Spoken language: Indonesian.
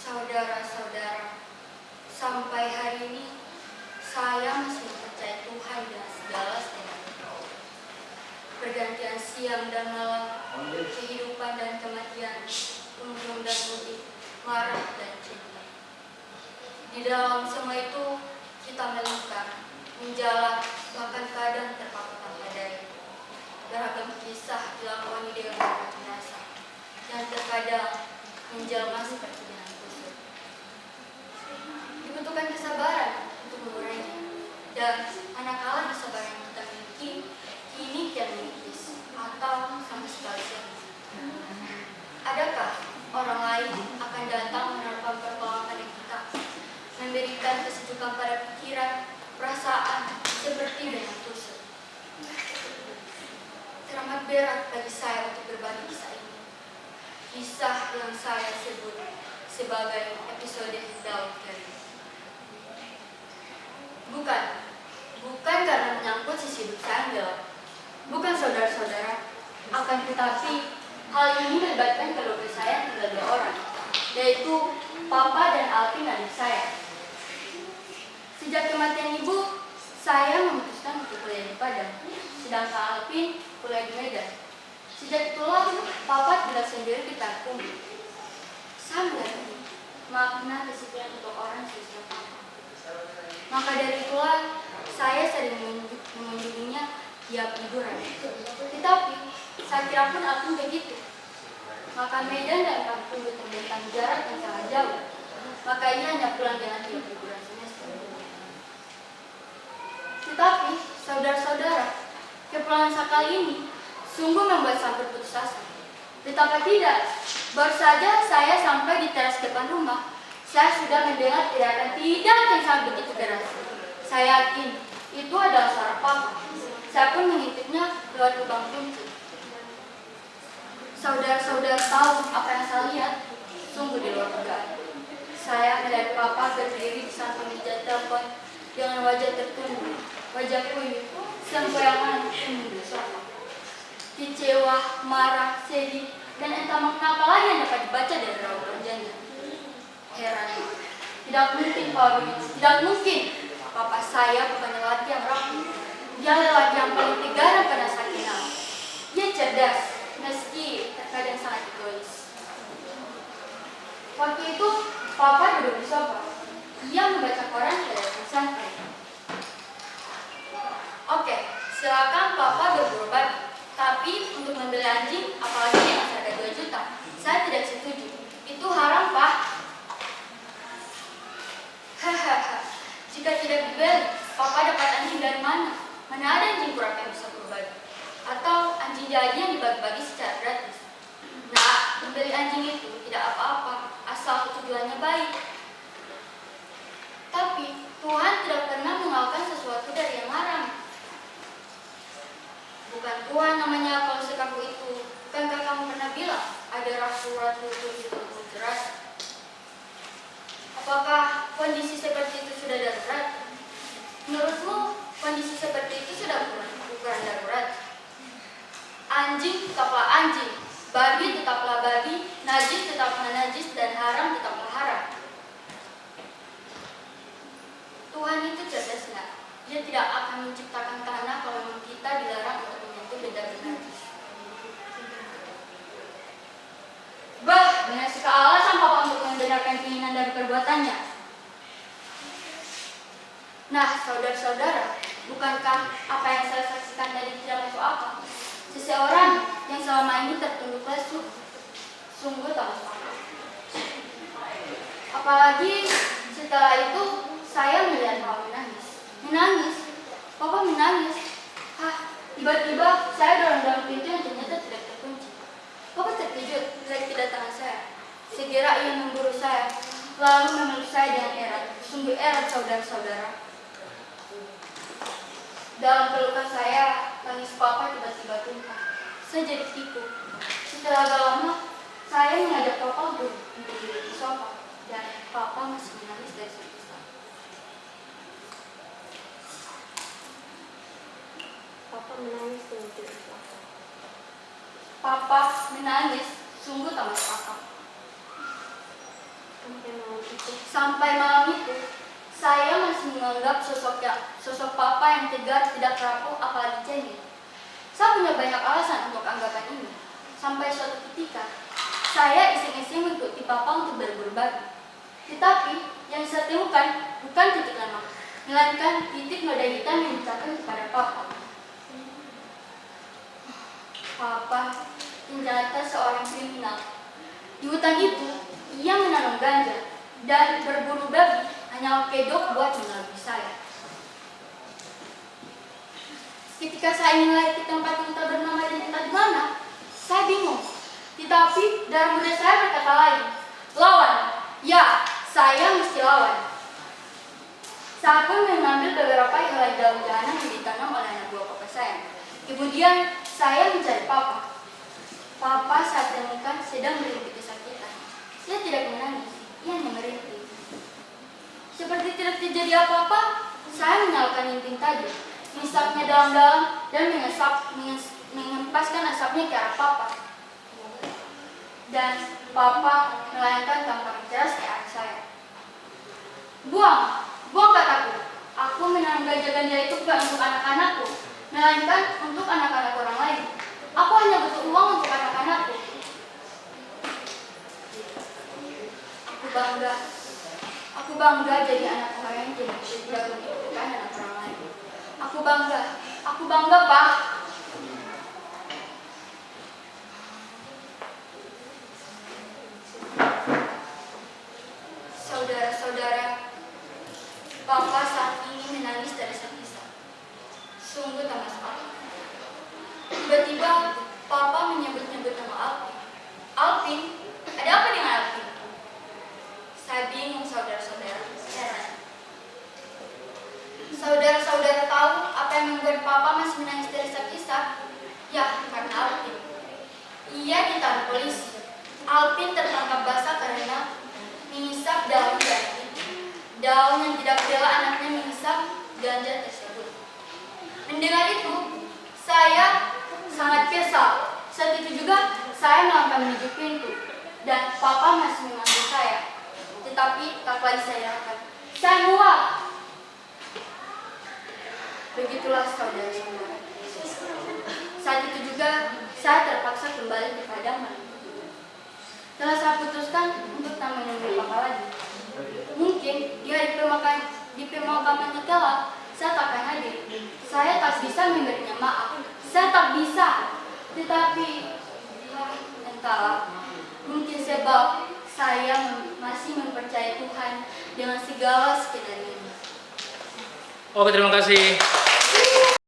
Saudara-saudara, sampai hari ini saya masih percaya Tuhan dengan segala setengah. Pergantian siang dan malam, kehidupan dan kematian, untung dan rugi, marah dan cinta. Di dalam semua itu kita melingkar, menjalar, bahkan kadang terpaku tanpa daya. Beragam kisah dilakoni dengan berbagai rasa, dan terkadang menjelma seperti dengan kusut. Dibutuhkan kesabaran untuk mengurainya, dan manakala kesabaran yang kita miliki kini kian menipis atau sama sekali sirna. Adakah orang lain akan datang menerapkan pertolongan pada kita, memberikan kesejukan pada pikiran, perasaan seperti dengan tusuk? Teramat berat bagi saya untuk berbagi kisah ini. Kisah yang saya sebut sebagai episode Daud Karim. Bukan karena menyangkut sisi hidup saya yang gelap. Bukan saudara-saudara. Akan tetapi hal ini melibatkan keluarga saya yang tinggal 2 orang, yaitu Papa dan Alvin adik saya. Sejak kematian ibu, saya memutuskan untuk kuliah di Padang, sedangkan Alvin kuliah di Medan. Sejak itulah Papa tinggal sendiri di kampung. Saya mengerti makna kesepian untuk orang seusia Papa. Maka dari itulah saya sering mengunjunginya tiap liburan. Tetapi saya kira pun Alvin begitu. Maka Medan dan kampung terbentang jarak yang sangat jauh. Maka ia hanya pulang dengan tiap liburan semester. Tetapi saudara-saudara, kepulangan saya kali ini sungguh membuat saya berputus asa. Betapa tidak, baru saja saya sampai di teras depan rumah, saya sudah mendengar teriakan tidak yang sangat begitu keras. Saya yakin itu adalah suara Papa. Saya pun mengintipnya lewat lubang kunci. Saudara-saudara tahu apa yang saya lihat? Sungguh di luar dugaan. Saya melihat Papa berdiri di samping meja telepon dengan wajah tertunduk, wajah kuyup, sempoyangan di sofa. Kecewa, marah, sedih, dan entah makna apa lagi yang dapat dibaca dari raut wajahnya. Heran, tidak mungkin Pak Ruiz, tidak mungkin. Papa saya bukannya lelaki yang rapuh. Dia lelaki yang paling tegar dan pernah saya kenal. Dia cerdas, meski terkadang sangat egois. Waktu itu, Papa duduk di sofa. Dia membaca koran dari santai. Oke, silakan Papa berburu babi. Tapi untuk membeli anjing, apalagi dengan harga 2 juta, saya tidak setuju. Itu haram, Pak. Hahaha. Jika tidak dibeli, Papa dapat anjing dari mana? Mana ada anjing kurap yang bisa berbagi? Atau anjing jadi yang dibagi-bagi secara gratis? Nah, membeli anjing itu tidak apa-apa, asal tujuannya baik. Tapi Tuhan tidak pernah mengamalkan sesuatu dari yang haram. Bukan Tuhan namanya kalau sekaku itu. Bukankah kamu pernah bilang ada ratu-ratu itu jelas? Apakah kondisi seperti itu sudah darurat? Menurutmu kondisi seperti itu sudah bukan darurat? Anjing tetaplah anjing, babi tetaplah babi, najis tetaplah najis, dan haram tetaplah haram. Tuhan itu cerdas nggak? Dia tidak akan menciptakan tanah kalau memang kita dilarang untuk menyentuh benda-benda najis. Bah, banyak sekali alasan Papa untuk membenarkan keinginan dari perbuatannya. Nah, saudara-saudara, bukankah apa yang saya saksikan tadi tidak masuk akal? Seseorang yang selama ini tertunduk lesu, sungguh tak masuk akal. Apalagi setelah itu saya melihat Papa menangis. Menangis? Papa menangis? Tiba-tiba saya dorong-dorong pintu yang ternyata tidak terkunci. Papa terkejut melihat kedatangan saya. Segera ia memburu saya, lalu memeluk saya dengan erat. Sungguh erat, saudara-saudara. Dalam pelukan saya, tangis Papa tiba-tiba tumpah. Saya jadi tipu. Setelah agak lama, saya mengajak Papa untuk duduk di sofa, dan Papa masih menangis dari situ. Papa menangis, sungguh tak masuk akal. Sampai malam itu, saya masih menganggap sosok Papa yang tegar, tidak rapuh, apalagi cengeng. Saya punya banyak alasan untuk anggapan ini. Sampai suatu ketika, saya iseng-iseng mengikuti Papa untuk berbagi. Tetapi yang saya temukan bukan titik lemah, melainkan titik noda hitam yang dicatat kepada Papa. Papa ternyata seorang kriminal. Di hutan itu, ia menanam ganja dan berburu babi hanya kedok buat mengelabui saya. Ketika saya ingin lari ke tempat yang tak bernama dan entah di mana, saya bingung. Tetapi dalam muda saya berkata lain, lawan. Ya, saya mesti lawan. Saya pun mengambil beberapa helai daun jana yang ditanam oleh anak buah Papa saya. Kemudian saya mencari Papa. Papa saat temukan sedang merintih kesakitan. Dia tidak menangis, ia hanya merintih. Seperti tidak terjadi apa-apa, saya menyalakan linting tadi, mengisapnya dalam-dalam dan mengempaskan asapnya ke arah Papa. Dan Papa melayangkan tamparan keras ke arah saya. Buang kataku. Aku menanam ganja-ganja itu bukan untuk anak-anakku, melainkan untuk anak-anak orang lain. Aku hanya butuh uang untuk anak-anakku. Aku bangga jadi anak orang yang tidak membutuhkan anak orang lain. Aku bangga Pak. Saudara-saudara, Papa saat ini menangis dari sakit. Sungguh tak masuk akal. Tiba-tiba Papa menyebut-nyebut nama Alvin. Alvin? Ada apa dengan Alvin? Saya bingung, saudara-saudara. Heran. Saudara-saudara tahu apa yang membuat Papa masih menangis dari sakit? Ya, karena Alvin. Ia ditahan polisi. Alvin tertangkap basah karena mengisap daun ganja. Daun yang tidak rela anaknya mengisap ganja tersebut. Mendengar itu, saya sangat kesal. Saat itu juga saya melangkah menuju pintu dan Papa masih memanggil saya. Tetapi tak lagi saya lakukan. Saya muak. Begitulah saudara-saudara. Saat itu juga saya terpaksa kembali ke Padang. Setelah saya putuskan untuk tak menemui Papa lagi. Mungkin di hari pemakamannya kelak, saya takkan hadir. Saya tak bisa memberinya maaf. Saya tak bisa. Tetapi, entahlah. Mungkin sebab saya masih mempercayai Tuhan dengan segala skenario. Oke, terima kasih.